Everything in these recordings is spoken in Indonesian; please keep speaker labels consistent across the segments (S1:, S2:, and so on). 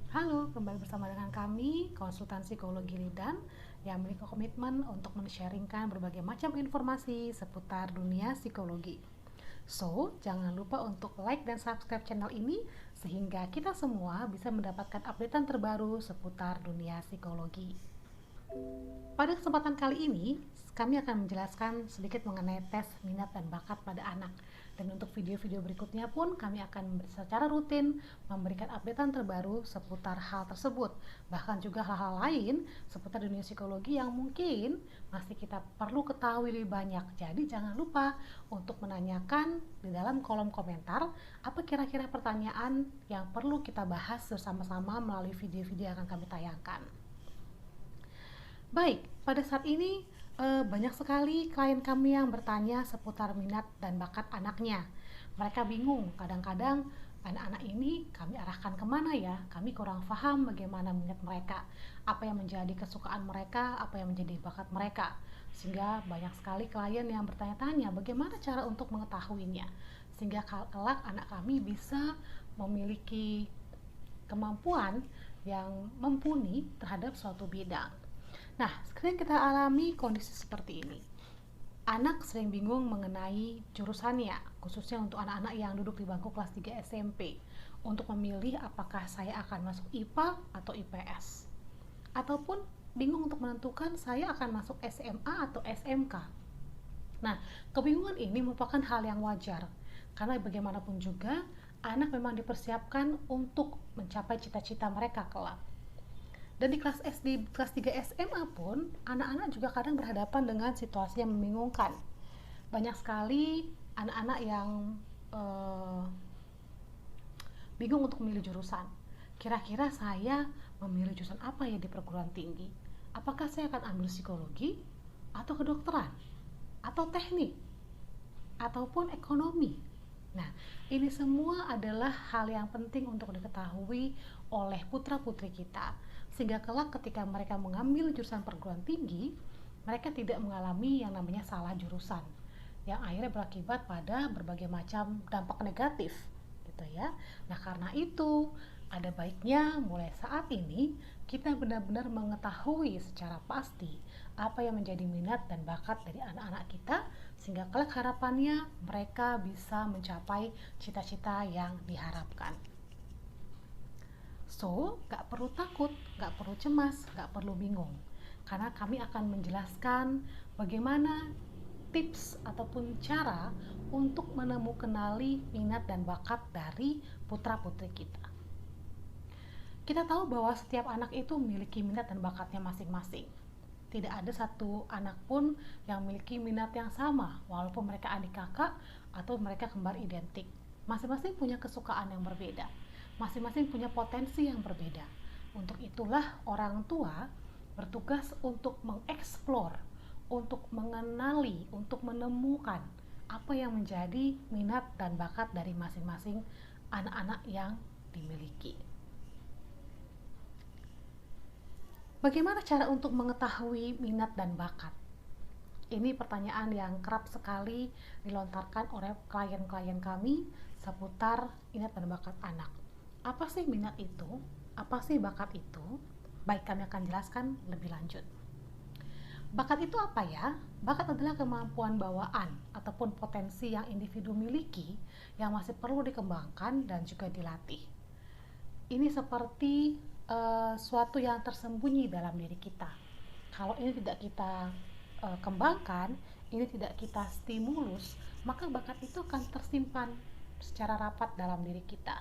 S1: Halo, kembali bersama dengan kami, Konsultan Psikologi Lidan, yang memiliki komitmen untuk men-sharingkan berbagai macam informasi seputar dunia psikologi. So, jangan lupa untuk like dan subscribe channel ini, sehingga kita semua bisa mendapatkan updatean terbaru seputar dunia psikologi. Pada kesempatan kali ini, kami akan menjelaskan sedikit mengenai tes minat dan bakat pada anak. Dan untuk video-video berikutnya pun kami akan secara rutin memberikan updatean terbaru seputar hal tersebut. Bahkan juga hal-hal lain seputar dunia psikologi yang mungkin masih kita perlu ketahui lebih banyak. Jadi jangan lupa untuk menanyakan di dalam kolom komentar apa kira-kira pertanyaan yang perlu kita bahas bersama-sama melalui video-video yang akan kami tayangkan. Baik, pada saat ini banyak sekali klien kami yang bertanya seputar minat dan bakat anaknya. Mereka bingung, kadang-kadang anak-anak ini kami arahkan kemana ya? Kami kurang paham bagaimana minat mereka, apa yang menjadi kesukaan mereka, apa yang menjadi bakat mereka. Sehingga banyak sekali klien yang bertanya-tanya bagaimana cara untuk mengetahuinya. Sehingga kelak anak kami bisa memiliki kemampuan yang mumpuni terhadap suatu bidang. Nah, sekarang kita alami kondisi seperti ini. Anak sering bingung mengenai jurusannya, khususnya untuk anak-anak yang duduk di bangku kelas 3 SMP, untuk memilih apakah saya akan masuk IPA atau IPS. Ataupun bingung untuk menentukan saya akan masuk SMA atau SMK. Nah, kebingungan ini merupakan hal yang wajar, karena bagaimanapun juga, anak memang dipersiapkan untuk mencapai cita-cita mereka kelak. Dan di kelas SD, kelas 3 SMA pun, anak-anak juga kadang berhadapan dengan situasi yang membingungkan. Banyak sekali anak-anak yang eh, bingung untuk memilih jurusan. Kira-kira saya memilih jurusan apa ya di perguruan tinggi? Apakah saya akan ambil psikologi, atau kedokteran, atau teknik, ataupun ekonomi? Nah, ini semua adalah hal yang penting untuk diketahui oleh putra-putri kita, sehingga kelak ketika mereka mengambil jurusan perguruan tinggi, mereka tidak mengalami yang namanya salah jurusan, yang akhirnya berakibat pada berbagai macam dampak negatif, gitu ya. Nah, karena itu ada baiknya mulai saat ini kita benar-benar mengetahui secara pasti apa yang menjadi minat dan bakat dari anak-anak kita, sehingga kelak harapannya mereka bisa mencapai cita-cita yang diharapkan. So, gak perlu takut, gak perlu cemas, gak perlu bingung, karena kami akan menjelaskan bagaimana tips ataupun cara untuk menemukan minat dan bakat dari putra-putri kita. Kita tahu bahwa setiap anak itu memiliki minat dan bakatnya masing-masing. Tidak ada satu anak pun yang memiliki minat yang sama, walaupun mereka adik kakak atau mereka kembar identik. Masing-masing punya kesukaan yang berbeda, masing-masing punya potensi yang berbeda. Untuk itulah orang tua bertugas untuk mengeksplor, untuk mengenali, untuk menemukan apa yang menjadi minat dan bakat dari masing-masing anak-anak yang dimiliki. Bagaimana cara untuk mengetahui minat dan bakat? Ini pertanyaan yang kerap sekali dilontarkan oleh klien-klien kami seputar minat dan bakat anak. Apa sih minat itu? Apa sih bakat itu? Baik, kami akan jelaskan lebih lanjut. Bakat itu apa ya? Bakat adalah kemampuan bawaan ataupun potensi yang individu miliki yang masih perlu dikembangkan dan juga dilatih. Ini seperti suatu yang tersembunyi dalam diri kita. Kalau ini tidak kita kembangkan, ini tidak kita stimulus, maka bakat itu akan tersimpan secara rapat dalam diri kita.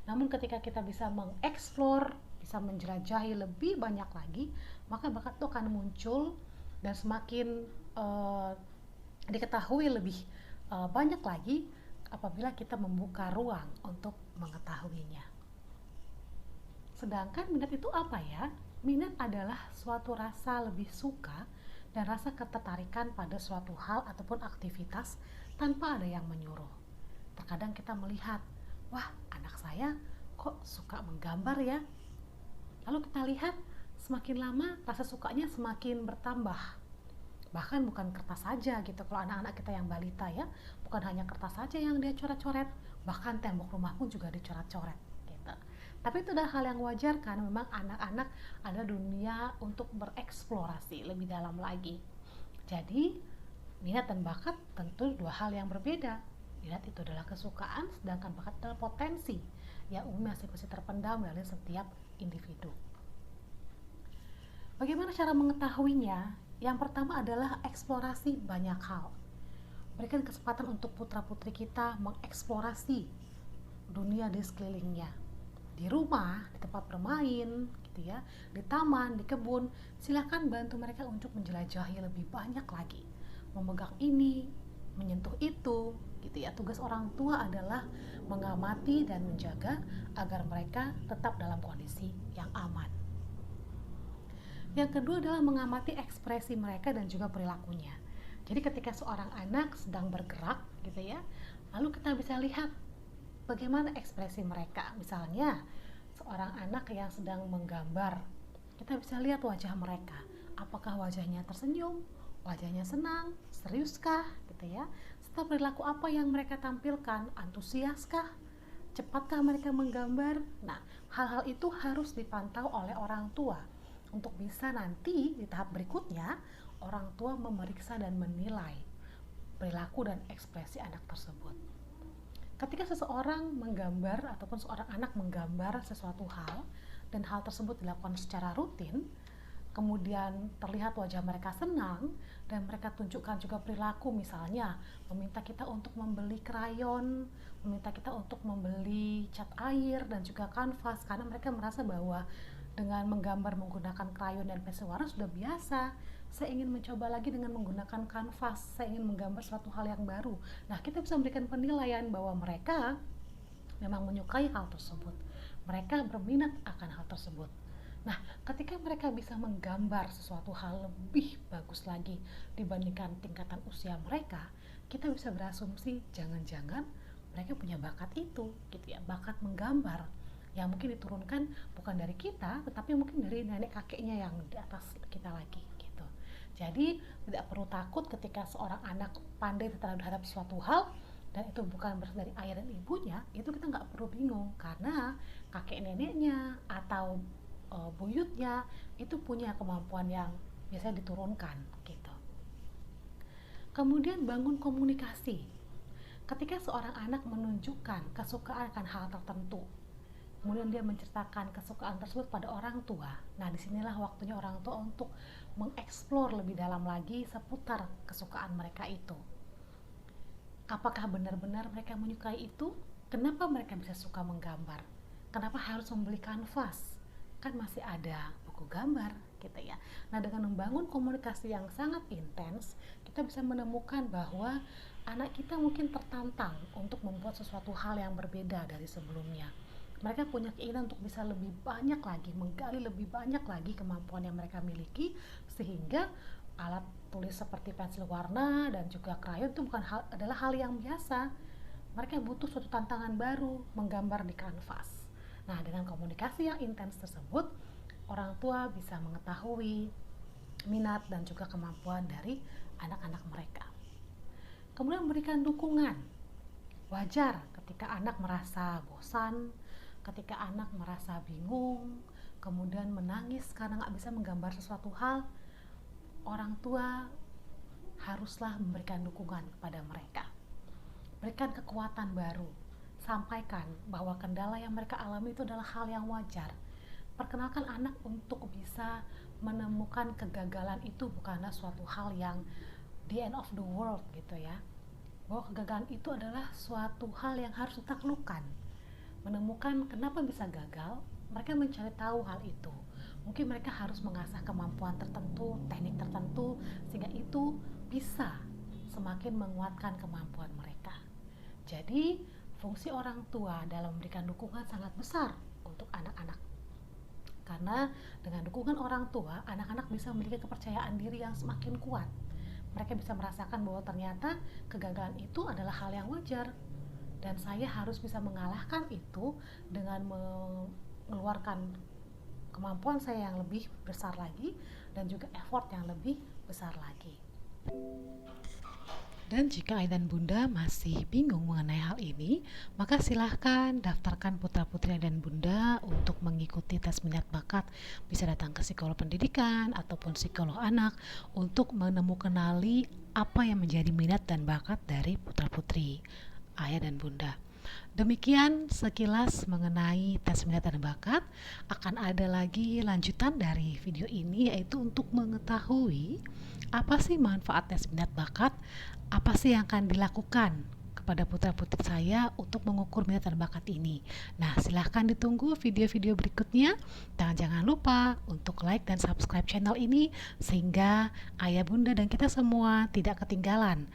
S1: Namun ketika kita bisa mengeksplor, bisa menjelajahi lebih banyak lagi, maka bakat itu akan muncul dan semakin diketahui lebih banyak lagi apabila kita membuka ruang untuk mengetahuinya. Sedangkan minat itu apa ya? Minat adalah suatu rasa lebih suka dan rasa ketertarikan pada suatu hal ataupun aktivitas tanpa ada yang menyuruh. Terkadang kita melihat, wah, anak saya kok suka menggambar ya? Lalu kita lihat, semakin lama rasa sukanya semakin bertambah. Bahkan bukan kertas saja gitu, kalau anak-anak kita yang balita ya, bukan hanya kertas saja yang dia coret-coret, bahkan tembok rumah pun juga dicoret-coret gitu. Tapi itu adalah hal yang wajar karena memang anak-anak ada dunia untuk bereksplorasi lebih dalam lagi. Jadi, minat dan bakat tentu dua hal yang berbeda. Minat itu adalah kesukaan, sedangkan bakat adalah potensi yang umumnya masih terpendam dari setiap individu. Bagaimana cara mengetahuinya? Yang pertama adalah eksplorasi banyak hal. Berikan kesempatan untuk putra-putri kita mengeksplorasi dunia di sekelilingnya. Di rumah, di tempat bermain, gitu ya, di taman, di kebun, silakan bantu mereka untuk menjelajahi lebih banyak lagi. Memegang ini, menyentuh itu, gitu ya. Tugas orang tua adalah mengamati dan menjaga agar mereka tetap dalam kondisi yang aman. Yang kedua adalah mengamati ekspresi mereka dan juga perilakunya. Jadi ketika seorang anak sedang bergerak gitu ya, lalu kita bisa lihat bagaimana ekspresi mereka. Misalnya seorang anak yang sedang menggambar, kita bisa lihat wajah mereka. Apakah wajahnya tersenyum, wajahnya senang, seriuskah gitu ya. Serta perilaku apa yang mereka tampilkan, antusiaskah, cepatkah mereka menggambar. Nah, hal-hal itu harus dipantau oleh orang tua untuk bisa nanti di tahap berikutnya orang tua memeriksa dan menilai perilaku dan ekspresi anak tersebut. Ketika seseorang menggambar ataupun seorang anak menggambar sesuatu hal dan hal tersebut dilakukan secara rutin, kemudian terlihat wajah mereka senang dan mereka tunjukkan juga perilaku, misalnya meminta kita untuk membeli krayon, meminta kita untuk membeli cat air dan juga kanvas, karena mereka merasa bahwa dengan menggambar menggunakan krayon dan pensil warna sudah biasa. Saya ingin mencoba lagi dengan menggunakan kanvas, saya ingin menggambar suatu hal yang baru. Nah, kita bisa memberikan penilaian bahwa mereka memang menyukai hal tersebut, mereka berminat akan hal tersebut. Nah, ketika mereka bisa menggambar sesuatu hal lebih bagus lagi dibandingkan tingkatan usia mereka, kita bisa berasumsi jangan-jangan mereka punya bakat itu, gitu ya, bakat menggambar yang mungkin diturunkan bukan dari kita, tetapi mungkin dari nenek kakeknya yang di atas kita lagi, gitu. Jadi tidak perlu takut ketika seorang anak pandai terhadap suatu hal dan itu bukan berasal dari ayah dan ibunya, itu kita nggak perlu bingung karena kakek neneknya atau buyutnya itu punya kemampuan yang biasanya diturunkan gitu. Kemudian bangun komunikasi. Ketika seorang anak menunjukkan kesukaan akan hal tertentu, kemudian dia menceritakan kesukaan tersebut pada orang tua. Nah, disinilah waktunya orang tua untuk mengeksplor lebih dalam lagi seputar kesukaan mereka itu. Apakah benar-benar mereka menyukai itu? Kenapa mereka bisa suka menggambar? Kenapa harus membeli kanvas? Kan masih ada buku gambar gitu ya. Nah, dengan membangun komunikasi yang sangat intens, kita bisa menemukan bahwa anak kita mungkin tertantang untuk membuat sesuatu hal yang berbeda dari sebelumnya. Mereka punya keinginan untuk bisa lebih banyak lagi, menggali lebih banyak lagi kemampuan yang mereka miliki, sehingga alat tulis seperti pensil warna dan juga krayon itu adalah hal yang biasa. Mereka butuh suatu tantangan baru, menggambar di kanvas. Nah, dengan komunikasi yang intens tersebut, orang tua bisa mengetahui minat dan juga kemampuan dari anak-anak mereka. Kemudian memberikan dukungan. Wajar ketika anak merasa bosan, ketika anak merasa bingung, kemudian menangis karena nggak bisa menggambar sesuatu hal, orang tua haruslah memberikan dukungan kepada mereka. Berikan kekuatan baru. Sampaikan bahwa kendala yang mereka alami itu adalah hal yang wajar. Perkenalkan anak untuk bisa menemukan kegagalan itu bukanlah suatu hal yang the end of the world gitu ya. Bahwa kegagalan itu adalah suatu hal yang harus ditaklukkan. Menemukan kenapa bisa gagal, mereka mencari tahu hal itu. Mungkin mereka harus mengasah kemampuan tertentu, teknik tertentu, sehingga itu bisa semakin menguatkan kemampuan mereka. Jadi, fungsi orang tua dalam memberikan dukungan sangat besar untuk anak-anak. Karena dengan dukungan orang tua, anak-anak bisa memiliki kepercayaan diri yang semakin kuat. Mereka bisa merasakan bahwa ternyata kegagalan itu adalah hal yang wajar. Dan saya harus bisa mengalahkan itu dengan mengeluarkan kemampuan saya yang lebih besar lagi dan juga effort yang lebih besar lagi. Dan jika ayah dan bunda masih bingung mengenai hal ini, maka silahkan daftarkan putra-putri ayah dan bunda untuk mengikuti tes minat bakat. Bisa datang ke psikolog pendidikan ataupun psikolog anak untuk menemukan apa yang menjadi minat dan bakat dari putra-putri ayah dan bunda. Demikian sekilas mengenai tes minat dan bakat. Akan ada lagi lanjutan dari video ini, yaitu untuk mengetahui apa sih manfaat tes minat bakat, apa sih yang akan dilakukan kepada putra-putri saya untuk mengukur minat dan bakat ini. Nah, silahkan ditunggu video-video berikutnya, dan jangan lupa untuk like dan subscribe channel ini sehingga ayah bunda dan kita semua tidak ketinggalan